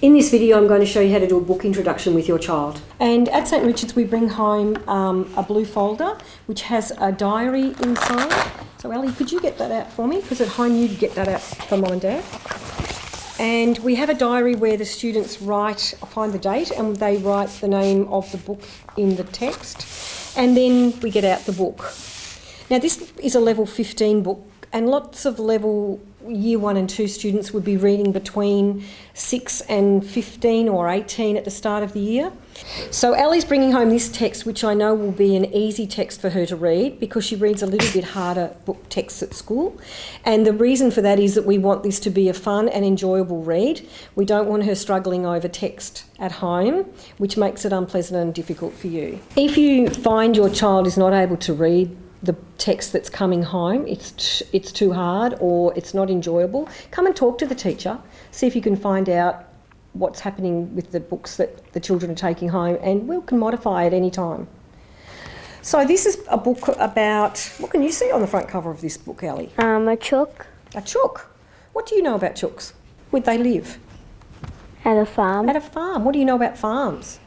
In this video I'm going to show you how to do a book introduction with your child. And at St Richard's we bring home a blue folder which has a diary inside. So Ellie, could you get that out for me? Because at home you'd get that out for Mum and Dad. And we have a diary where the students find the date and they write the name of the book in the text. And then we get out the book. Now this is a level 15 book and lots of level year 1 and 2 students would be reading between 6 and 15 or 18 at the start of the year. So Ellie's bringing home this text, which I know will be an easy text for her to read because she reads a little bit harder book texts at school. And the reason for that is that we want this to be a fun and enjoyable read. We don't want her struggling over text at home, which makes it unpleasant and difficult for you. If you find your child is not able to read the text that's coming home, it's too hard or it's not enjoyable, come and talk to the teacher, see if you can find out what's happening with the books that the children are taking home, and we can modify at any time. So this is a book about, what can you see on the front cover of this book, Ellie? A chook. A chook. What do you know about chooks? Where'd they live? At a farm. At a farm. What do you know about farms?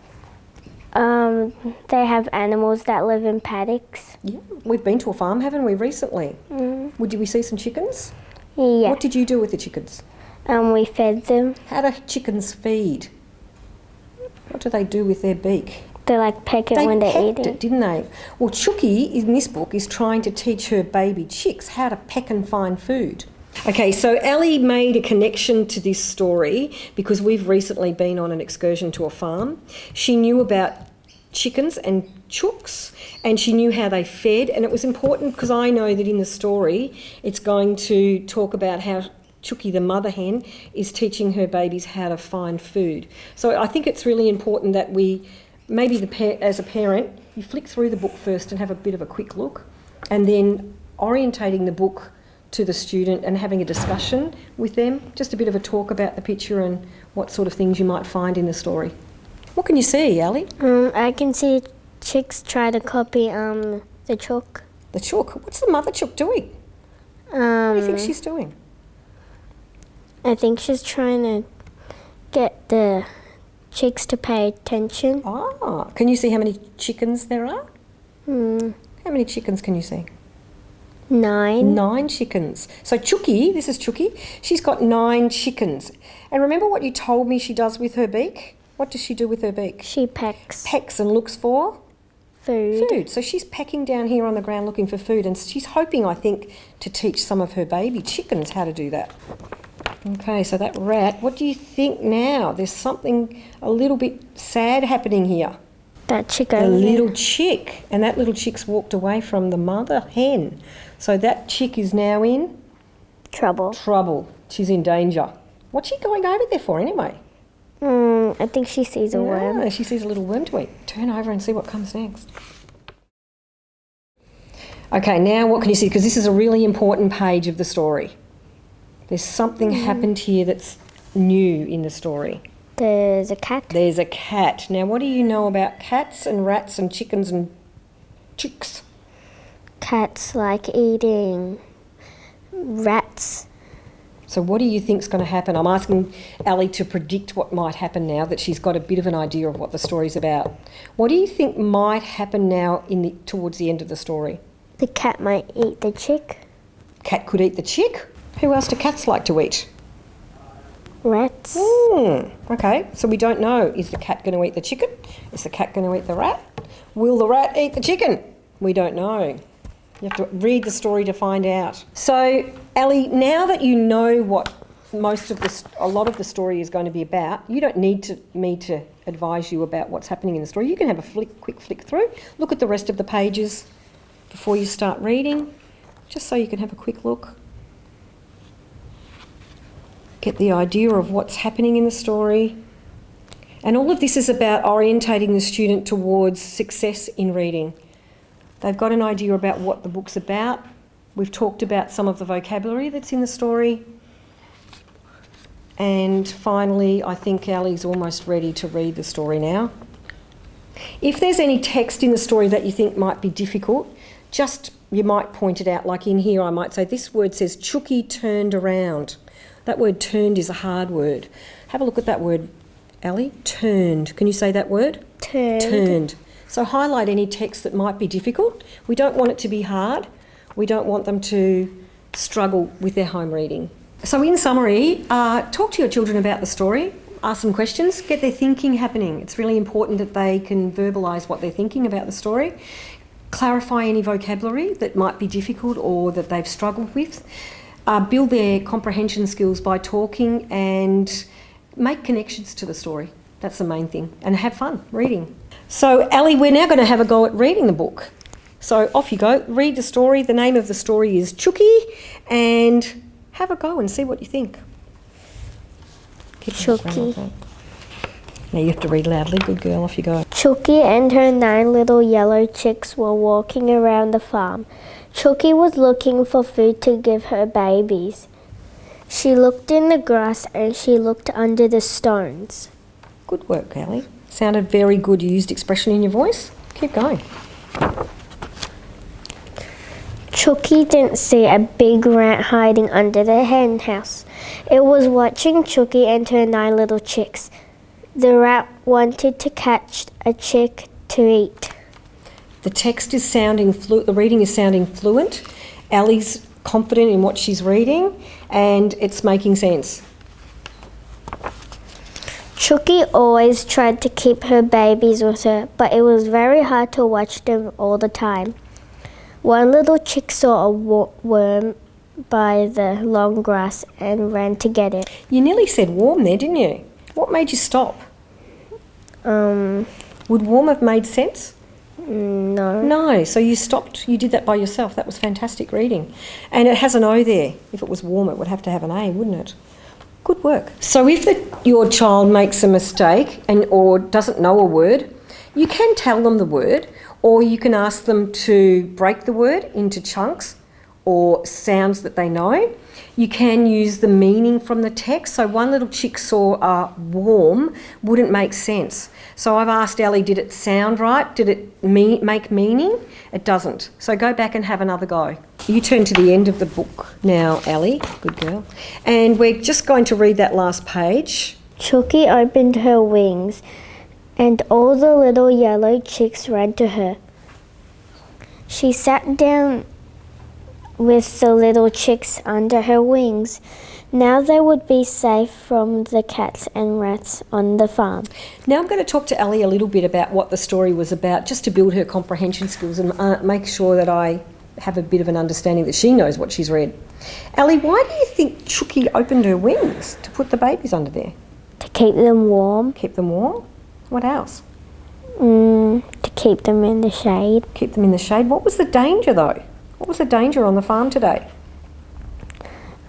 They have animals that live in paddocks. Yeah, we've been to a farm, haven't we, recently? Did we see some chickens? Yeah. What did you do with the chickens? We fed them. How do chickens feed? What do they do with their beak? They peck it when they're pecked eating. it, didn't they? Well, Chooky in this book is trying to teach her baby chicks how to peck and find food. Okay, so Ellie made a connection to this story because we've recently been on an excursion to a farm. She knew about chickens and chooks and she knew how they fed, and it was important because I know that in the story it's going to talk about how Chooky, the mother hen, is teaching her babies how to find food. So I think it's really important that we, maybe as a parent, you flick through the book first and have a bit of a quick look, and then orientating the book to the student and having a discussion with them, just a bit of a talk about the picture and what sort of things you might find in the story. What can you see, Ellie? I can see chicks try to copy the chook. The chook? What's the mother chook doing? What do you think she's doing? I think she's trying to get the chicks to pay attention. Ah, can you see how many chickens there are? How many chickens can you see? 9. 9 chickens. So Chooky, this is Chooky, she's got 9 chickens. And remember what you told me she does with her beak? What does she do with her beak? She pecks. Pecks and looks for? Food. Food. So she's pecking down here on the ground looking for food, and she's hoping, I think, to teach some of her baby chickens how to do that. Okay, so that rat, what do you think now? There's something a little bit sad happening here. That chick A over there. little chick, and that little chick's walked away from the mother hen. So that chick is now in Trouble. She's in danger. What's she going over there for anyway? I think she sees a worm. No, she sees a little worm to eat. Turn over and see what comes next. Okay, now what can you see? Because this is a really important page of the story. There's something happened here that's new in the story. There's a cat. There's a cat. Now, what do you know about cats and rats and chickens and chicks? Cats like eating rats. So what do you think's going to happen? I'm asking Ellie to predict what might happen now that she's got a bit of an idea of what the story's about. What do you think might happen now towards the end of the story? The cat might eat the chick. Cat could eat the chick? Who else do cats like to eat? Rats. Okay, so we don't know. Is the cat going to eat the chicken? Is the cat going to eat the rat? Will the rat eat the chicken? We don't know. You have to read the story to find out. So, Ellie, now that you know what a lot of the story is going to be about, you don't need me to advise you about what's happening in the story. You can have a quick flick through, look at the rest of the pages before you start reading, just so you can have a quick look. Get the idea of what's happening in the story. And all of this is about orientating the student towards success in reading. They've got an idea about what the book's about. We've talked about some of the vocabulary that's in the story. And finally, I think Ellie's almost ready to read the story now. If there's any text in the story that you think might be difficult, you might point it out. Like in here, I might say, this word says, Chooky turned around. That word turned is a hard word. Have a look at that word Ali? Turned. Can you say that word? Turned. So highlight any text that might be difficult. We don't want it to be hard. We don't want them to struggle with their home reading. So in summary, talk to your children about the story, ask them questions, get their thinking happening. It's really important that they can verbalise what they're thinking about the story. Clarify any vocabulary that might be difficult or that they've struggled with. Build their comprehension skills by talking and make connections to the story. That's the main thing. And have fun reading. So, Ali, we're now going to have a go at reading the book. So off you go. Read the story. The name of the story is Chucky, and have a go and see what you think. Chucky. Now you have to read loudly. Good girl. Off you go. Chucky and her 9 little yellow chicks were walking around the farm. Chucky was looking for food to give her babies. She looked in the grass and she looked under the stones. Good work, Ali. Sounded very good. You used expression in your voice. Keep going. Chucky didn't see a big rat hiding under the hen house. It was watching Chucky and her 9 little chicks. The rat wanted to catch a chick to eat. The text is sounding the reading is sounding fluent. Ali's confident in what she's reading and it's making sense. Chucky always tried to keep her babies with her, but it was very hard to watch them all the time. One little chick saw a worm by the long grass and ran to get it. You nearly said warm there, didn't you? What made you stop? Would warm have made sense? No. No, so you stopped, you did that by yourself. That was fantastic reading. And it has an O there. If it was warm, it would have to have an A, wouldn't it? Good work. So if your child makes a mistake or doesn't know a word, you can tell them the word, or you can ask them to break the word into chunks or sounds that they know. You can use the meaning from the text. So one little chick saw warm wouldn't make sense. So I've asked Ali, did it sound right? Did it make meaning? It doesn't. So go back and have another go. You turn to the end of the book now, Ali. Good girl. And we're just going to read that last page. Chucky opened her wings, and all the little yellow chicks ran to her. She sat down with the little chicks under her wings. Now they would be safe from the cats and rats on the farm. Now I'm going to talk to Ali a little bit about what the story was about, just to build her comprehension skills and make sure that I have a bit of an understanding that she knows what she's read. Ali, why do you think Chucky opened her wings to put the babies under there? To keep them warm. Keep them warm? What else? To keep them in the shade. Keep them in the shade. What was the danger though? What was the danger on the farm today?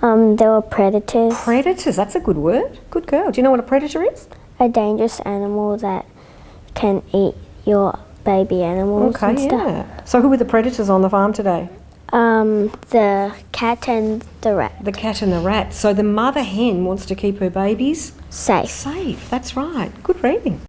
There were predators. Predators, that's a good word. Good girl. Do you know what a predator is? A dangerous animal that can eat your baby animals and stuff. Yeah. So who were the predators on the farm today? The cat and the rat. The cat and the rat. So the mother hen wants to keep her babies Safe. safe. That's right. Good reading.